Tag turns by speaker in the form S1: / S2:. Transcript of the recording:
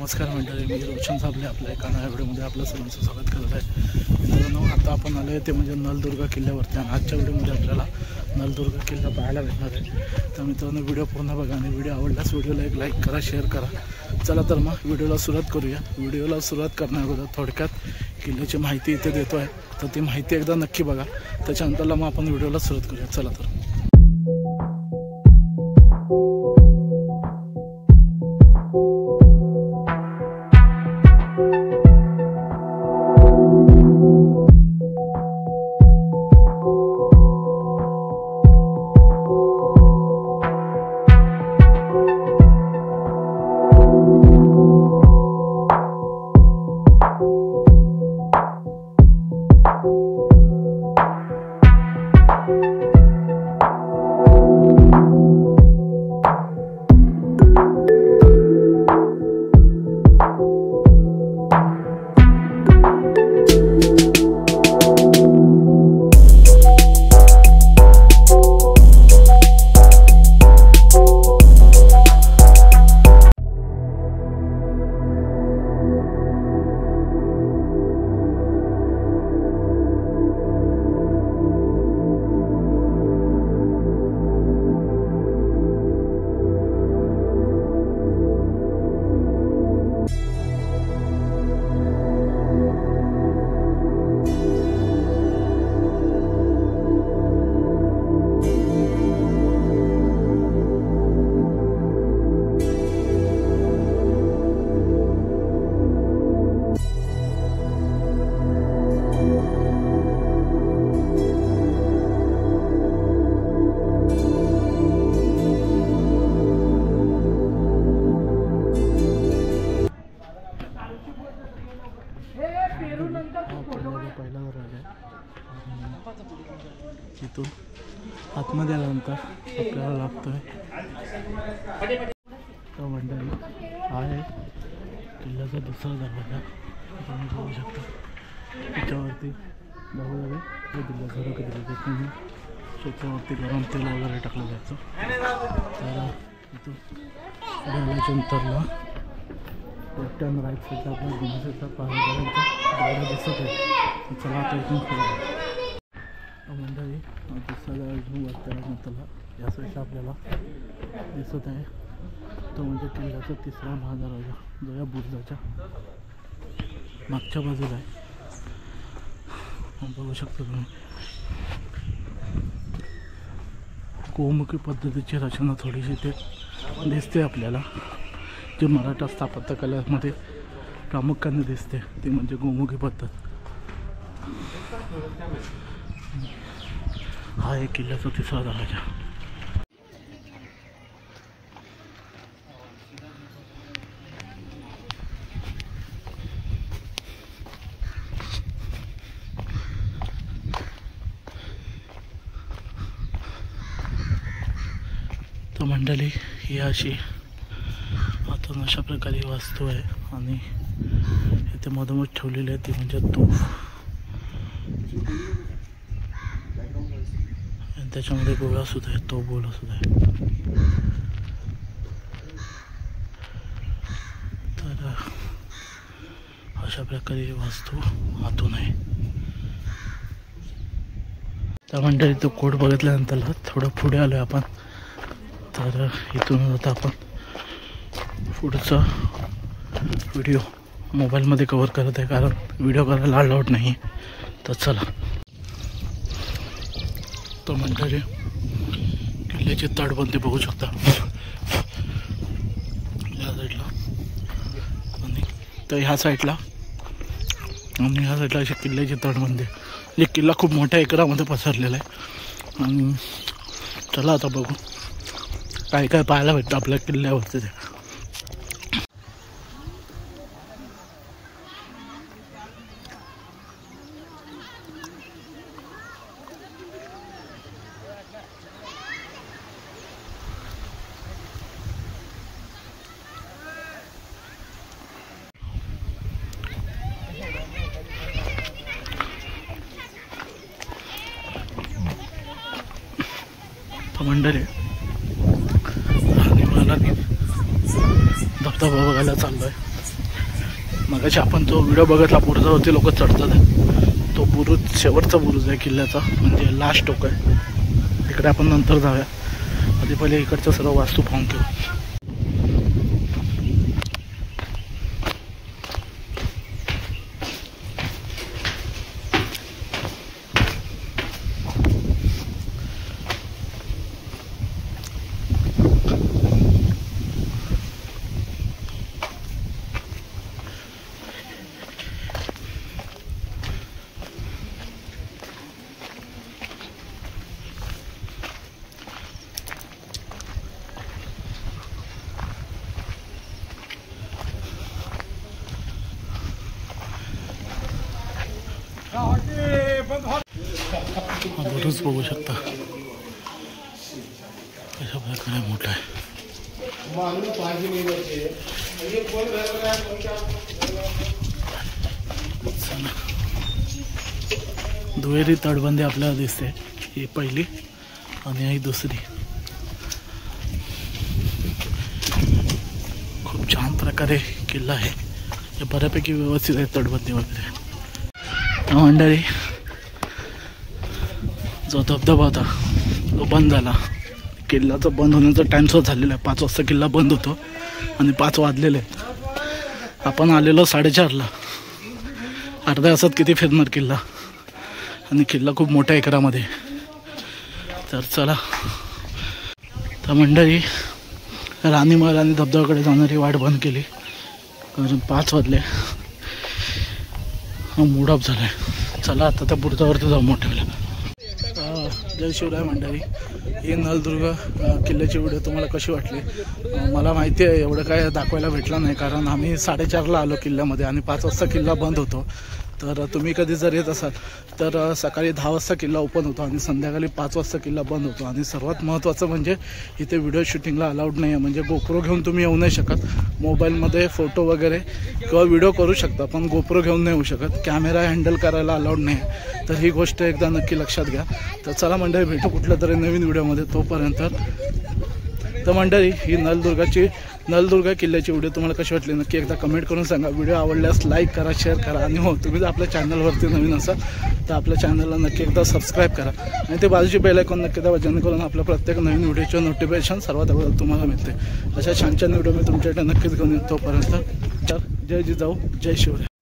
S1: नमस्कार मंडळी, मी रोशन साबले आपल्या एका नव्या व्हिडिओमध्ये आपलं सर्वांचं स्वागत करत आहे. मित्रांनो, आता आपण आलो आहे ते म्हणजे नलदुर्ग किल्ल्यावरती आणि आजच्या व्हिडिओमध्ये आपल्याला नलदुर्ग किल्ला पाहायला भेटणार आहे. तर मित्रांनो, व्हिडिओ पूर्ण बघा आणि व्हिडिओ आवडल्यास व्हिडिओला एक लाईक करा, शेअर करा. चला तर मग व्हिडिओला सुरुवात करूया. व्हिडिओला सुरुवात करण्याअगोदर थोडक्यात किल्ल्याची माहिती इथे देतो आहे, तर ती माहिती एकदा नक्की बघा. त्याच्यानंतरला मग आपण व्हिडिओला सुरुवात करूया. चला तर पहिला दरवाजा आहे. इथून आतमध्ये आल्यानंतर आपल्याला लागतोय तो मंडळी आहे किल्ल्याचा दुसरा दरवाजा. तुम्ही बघू शकता त्याच्यावरती बाहुबली हे दिलं सर्व दिलं त्याच्यामुळे त्याच्यावरती गरम तेल वगैरे टाकलं जायचं. तर इथून आल्याच्यानंतरला लेफ्ट अँड राईट साईडला आपल्या गुन्ह्याचा पाहायचा गाड्या दिसत आहे. चला आता इथून मंडळी दुसरा इथून वरत्यानंतरला या साईडला आपल्याला दिसत आहे तो म्हणजे किल्ल्याचा तिसरा महादरवाजा, जो या बुरुजाच्या मागच्या बाजूला आहे. बघू शकता तुम्ही गोमुखी पद्धतीची रचना थोडीशी ते दिसते आपल्याला, जे मराठा स्थापत्यकलेमध्ये प्रामुख्याने दिसते ती म्हणजे गोमुखी पद्धत. हा एक किल्ल्याचा तिसरा दरवाजा. तर मंडळी ही अशी आतून अशा प्रकारे वास्तू आहे आणि इथे मधोमध ठेवलेली आहे ती म्हणजे तोफ. आणि त्याच्यामध्ये गोळा सुद्धा आहे, तो गोळा सुद्धा आहे. तर अशा प्रकारे वास्तू आतून आहे. तर मंडळी तो कोड बघितल्यानंतर थोडं पुढे आलो आपण. तर इथून आता आपण पुढचा व्हिडिओ मोबाईलमध्ये कवर करत आहे, कारण व्हिडिओ करायला अलाउड नाही. तर चला. तर मंडळी किल्ल्याचे तटबंदी बघू शकता या साईडला आणि तर ह्या साईडला आणि ह्या साईडला असे किल्ल्याचे तटबंदी. म्हणजे किल्ला खूप मोठ्या एकरामध्ये पसरलेला आहे. आणि चला आता बघू काय काय पाहायला भेटतं आपल्या किल्ल्यावरती. ते मंडळी आणि मला धबधबा बघायला चाललो आहे. मगाशी आपण जो व्हिडिओ बघितला बुरुजावरती लोक चढतात आहे, तो बुरुज शेवटचा बुरुज आहे किल्ल्याचा, म्हणजे लास्ट टोक आहे. इकडे आपण नंतर जाऊया, आधी पहिले इकडचं सर्व वास्तू पाहून घेऊ. बुरुज बघू शकता कशा प्रकारे मोठा आहे. दुहेरी तटबंदी आपल्याला दिसते, ही पहिली आणि ही दुसरी. खूप छान प्रकारे किल्ला आहे, हे बऱ्यापैकी व्यवस्थित आहे तटबंदी वगैरे. मंडळी, जो धबधबा होता तो बंद झाला. किल्ल्याचा बंद होण्याचा टाईम सुद्धा झालेला आहे. 5 वाजता किल्ला बंद होतो आणि 5 वाजलेले आहेत. आपण आलेलो 4:30ला. अर्ध्या तासात किती फिरणार किल्ला, आणि किल्ला खूप मोठ्या एकरामध्ये. तर चला, तर मंडळी, राणीमहल आणि धबधब्याकडे जाणारी वाट बंद केली कारण 5 वाजले. मूड ऑफ झाला आहे. चला आता त्या बुरुजावरती जाऊ मोठ्याला. जय शिवराय मंडळी. ही नळदुर्ग किल्ल्याची व्हिडिओ तुम्हाला कशी वाटली? मला माहिती आहे एवढं काय दाखवायला भेटलं नाही, कारण आम्ही 4:30ला आलो किल्ल्यामध्ये आणि 5 वाजता किल्ला बंद होतो. तर तुम्ही कधी जर येत असाल तर सकाळी 10 वाजता किल्ला ओपन होतो आणि संध्याकाळी 5 वाजता किल्ला बंद होतो. आणि सर्वात महत्त्वाचं म्हणजे इथे व्हिडिओ शूटिंगला अलाउड नाही आहे, म्हणजे गोप्रो घेऊन तुम्ही येऊ नाही शकत. मोबाईलमध्ये फोटो वगैरे किंवा व्हिडिओ करू शकता, पण गोप्रो घेऊन नाही येऊ शकत. कॅमेरा हँडल करायला अलाउड नाही आहे. तर ही गोष्ट एकदा नक्की लक्षात घ्या. तर चला मंडळी, भेटू कुठल्या तरी नवीन व्हिडिओमध्ये. तोपर्यंत तर मंडळी, ही नळदुर्ग किल्ल्याची व्हिडिओ तुम्हाला कशी वाटली नक्की एकदा कमेंट करून सांगा. व्हिडिओ आवडल्यास लाईक करा, शेअर करा, आणि हो, तुम्ही जर आपल्या चॅनलवरती नवीन असाल तर आपल्या चॅनलला नक्की एकदा सबस्क्राईब करा आणि ते बाजूची बेल आयकॉन नक्की दाबा, जेणेकरून आपल्या प्रत्येक नवीन व्हिडिओचं नोटिफिकेशन सर्वात अगोदर तुम्हाला मिळते. अशा छान छान व्हिडिओ मी तुमच्याकडे नक्कीच घेऊन येतो. तोपर्यंत जय जिजाऊ, जय शिवराय.